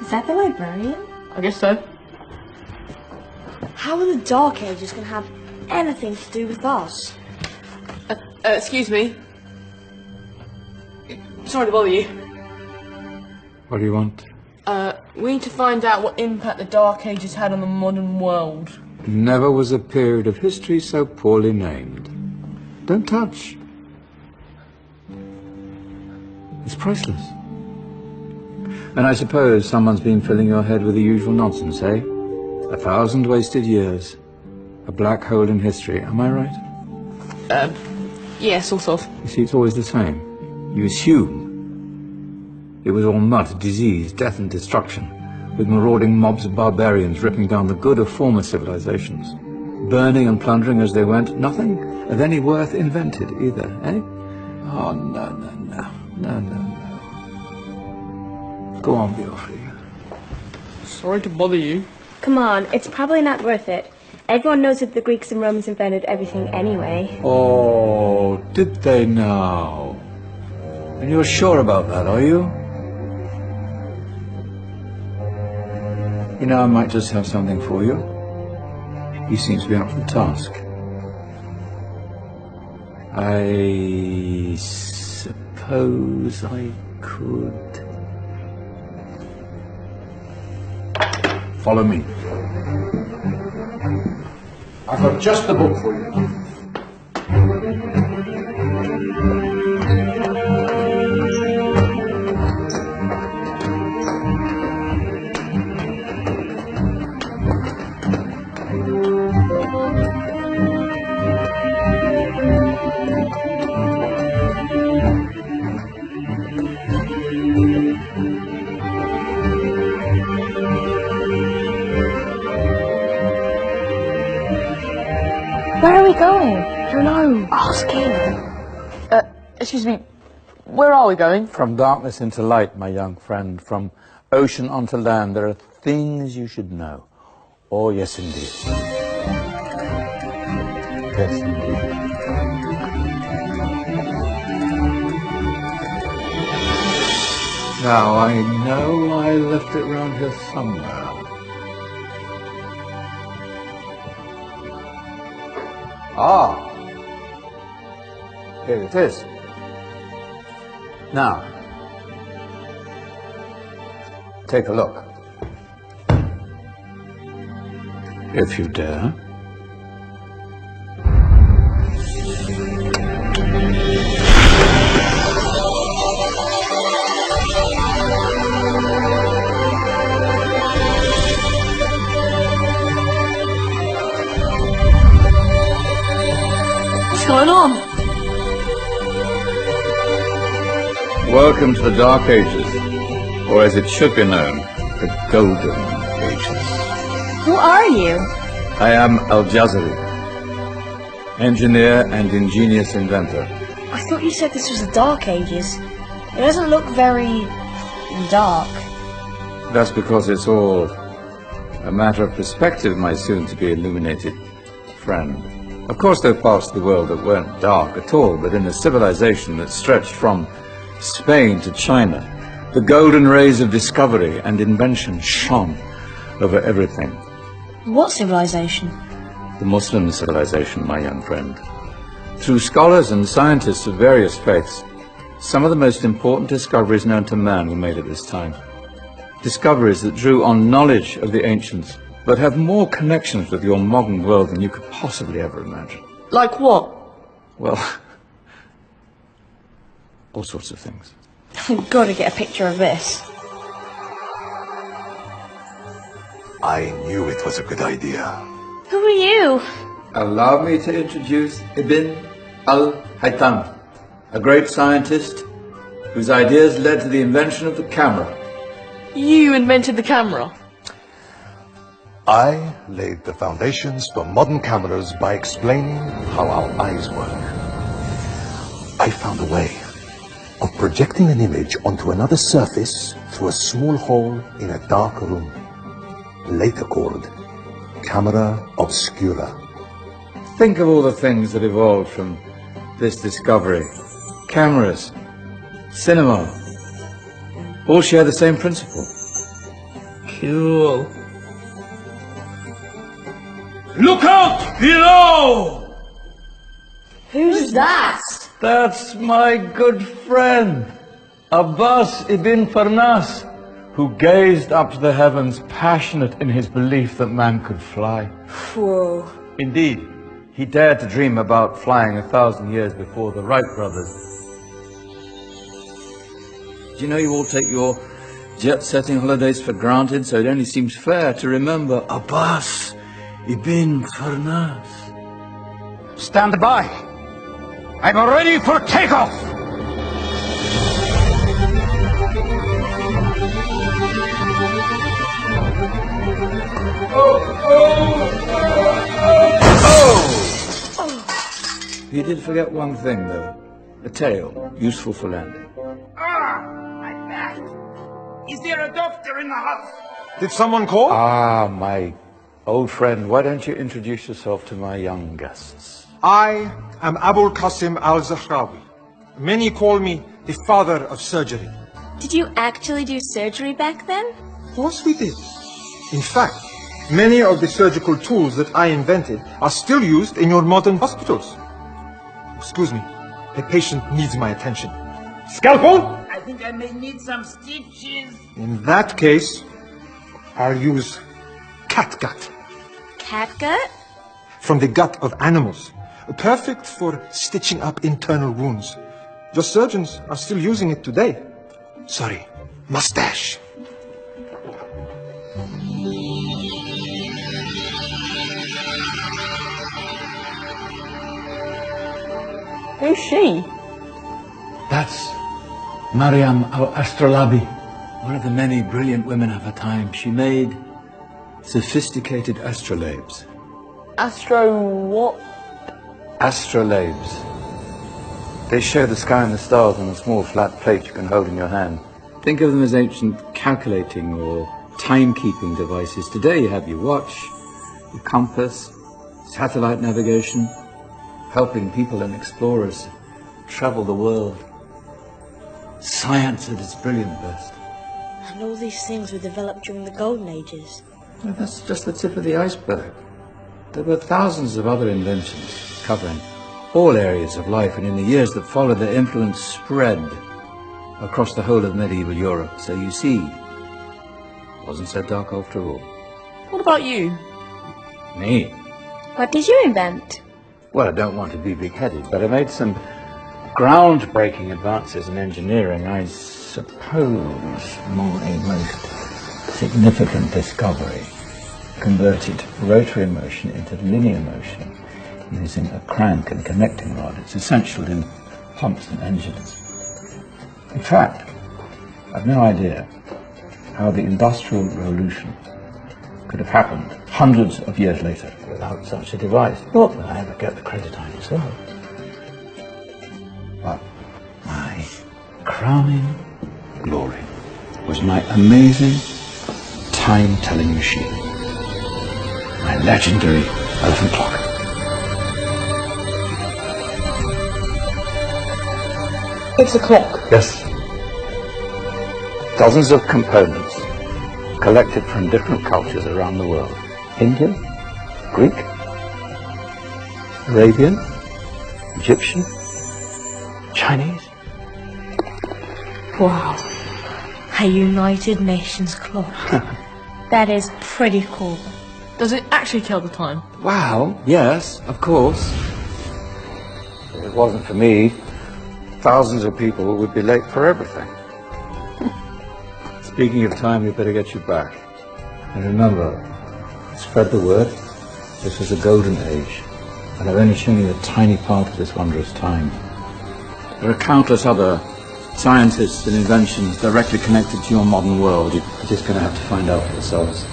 Is that the librarian? I guess so. How are the Dark Ages going to have anything to do with us? Excuse me. Sorry to bother you. What do you want? We need to find out what impact the Dark Ages had on the modern world. Never was a period of history so poorly named. Don't touch. It's priceless. And I suppose someone's been filling your head with the usual nonsense, eh? 1,000 wasted years. A black hole in history, am I right? Yeah, sort of. You see, it's always the same. You assume it was all mud, disease, death and destruction, with marauding mobs of barbarians ripping down the good of former civilizations, burning and plundering as they went. Nothing of any worth invented either, eh? Oh, no, no, no. No, no, no. Go on, Geoffrey. Sorry to bother you. Come on, it's probably not worth it. Everyone knows that the Greeks and Romans invented everything anyway. Oh, did they now? And you're sure about that, are you? You know, I might just have something for you. He seems to be up for the task. I suppose I could... Follow me. I've got just the book for you. Where are we going? I don't know. Ask him. Excuse me. Where are we going? From darkness into light, my young friend. From ocean onto land. There are things you should know. Oh, yes, indeed. Yes, indeed. Now, I know I left it round here somewhere. Ah, here it is. Now, take a look. If you dare. What's going on? Welcome to the Dark Ages, or as it should be known, the Golden Ages. Who are you? I am Al-Jazari, engineer and ingenious inventor. I thought you said this was the Dark Ages. It doesn't look very... dark. That's because it's all a matter of perspective, my soon-to-be illuminated friend. Of course, there are parts of the world that weren't dark at all, but in a civilization that stretched from Spain to China, the golden rays of discovery and invention shone over everything. What civilization? The Muslim civilization, my young friend. Through scholars and scientists of various faiths, some of the most important discoveries known to man were made at this time. Discoveries that drew on knowledge of the ancients, but have more connections with your modern world than you could possibly ever imagine. Like what? Well, all sorts of things. I've got to get a picture of this. I knew it was a good idea. Who are you? Allow me to introduce Ibn al-Haytham, a great scientist whose ideas led to the invention of the camera. You invented the camera. I laid the foundations for modern cameras by explaining how our eyes work. I found a way of projecting an image onto another surface through a small hole in a dark room, later called camera obscura. Think of all the things that evolved from this discovery. Cameras, cinema, all share the same principle. Cool. Look out below! Who's that? That's my good friend, Abbas ibn Farnas, who gazed up to the heavens, passionate in his belief that man could fly. Whoa. Indeed, he dared to dream about flying 1,000 years before the Wright brothers. Do you know you all take your jet-setting holidays for granted, so it only seems fair to remember Abbas ibn Farnas. Stand by. I'm ready for takeoff. You did forget one thing, though. A tail, useful for landing. My back! Is there a doctor in the house? Did someone call? Ah, my old friend, why don't you introduce yourself to my young guests? I am Abul Qasim al-Zahrawi. Many call me the father of surgery. Did you actually do surgery back then? Of course we did. In fact, many of the surgical tools that I invented are still used in your modern hospitals. Excuse me, a patient needs my attention. Scalpel? I think I may need some stitches. In that case, I'll use catgut. Catgut? From the gut of animals. Perfect for stitching up internal wounds. Your surgeons are still using it today. Sorry, mustache. Who's she? That's Maryam al-Astrolabi, one of the many brilliant women of her time. She made sophisticated astrolabes. Astro what? Astrolabes. They show the sky and the stars on a small flat plate you can hold in your hand. Think of them as ancient calculating or timekeeping devices. Today you have your watch, your compass, satellite navigation, helping people and explorers travel the world. Science at its brilliant best. And all these things were developed during the Golden Ages. Well, that's just the tip of the iceberg. There were thousands of other inventions covering all areas of life, and in the years that followed, their influence spread across the whole of medieval Europe. So you see, it wasn't so dark after all. What about you? Me? What did you invent? Well, I don't want to be big-headed, but I made some groundbreaking advances in engineering. I suppose my most significant discovery converted rotary motion into linear motion using a crank and connecting rod. It's essential in pumps and engines. In fact, I've no idea how the Industrial Revolution could have happened hundreds of years later without such a device. Not that I ever get the credit I deserve. But my crowning glory was my amazing time-telling machine, my legendary elephant clock. It's a clock. Yes. Dozens of components collected from different cultures around the world. Indian, Greek, Arabian, Egyptian, Chinese. Wow. A United Nations clock. That is pretty cool. Does it actually tell the time? Wow, yes, of course. If it wasn't for me, thousands of people would be late for everything. Speaking of time, we better get you back. And remember, spread the word. This was a golden age, and I've only shown you a tiny part of this wondrous time. There are countless other scientists and inventions directly connected to your modern world. You're just going to have to find out for yourselves.